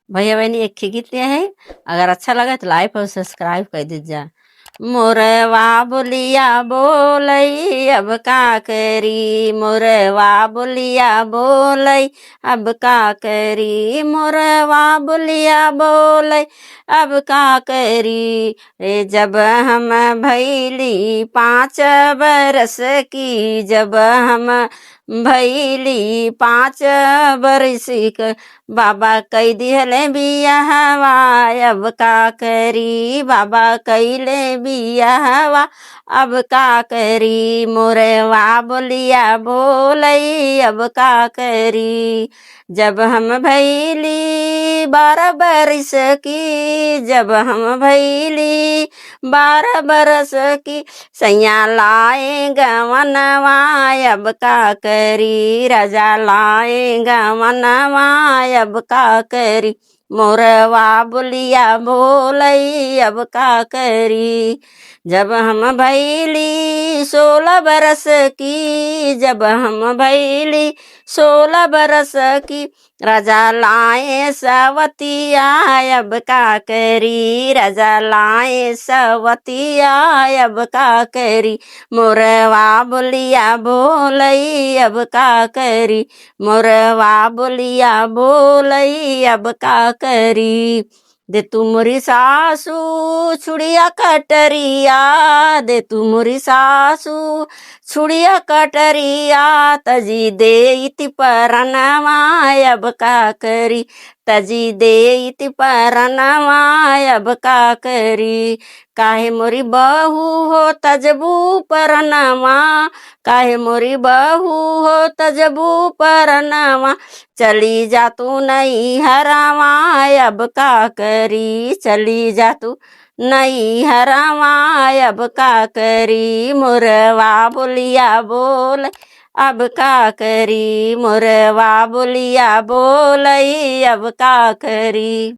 भैया बहनी एक ही गीत लिया है। अगर अच्छा लगा तो लाइक और सब्सक्राइब कर दीजिए। मोरवा बोलिया बोलई अब का करी, मोरवा बोलिया बोलई अब का करी, मोरवा बोलिया बोलई अब का करी। रे जब हम भैली 5 बरस की, जब हम भैली 5 बरस की, बाबा कई दिहले बियाहवा अब का करी, बाबा कैले बियाहवा अब का करी, मोरवा बोलिया बोलई अब का करी। जब हम भैली 12 बरस की, जब हम भैली 12 बरस की, सैया लाए गवनवा अब का करी, राजा लाए गवनवा अब का करी, मोरवा बोलिया बोलई अब का करी। जब हम भैली 16 बरस की, जब हम भैली 16 बरस की, राजा लाए सवतिया अब का करी, राजा लाए सवतिया अब का करी, मोरवा बोलिया बोलई अब का करी, मोरवा बोलिया बोलई अब का करी। दे तू मोरी सासू छुड़िया कटरिया, दे तू मोरी सासू छुड़िया कटरिया, तजी दे इति परनवा अब का करी, तजी दे इति परनवा अब का करी। काहे मोरी बहू हो तजबू परनवा, काहे मोरी बहू हो तजबू परनवा, चली जा तू नहीं हरावा अब का करी, चली जा तू नहीं हरावा अब का करी, मोरवा बोलिया बोल अब का करी, मोरवा बोलिया बोलई अब का करी।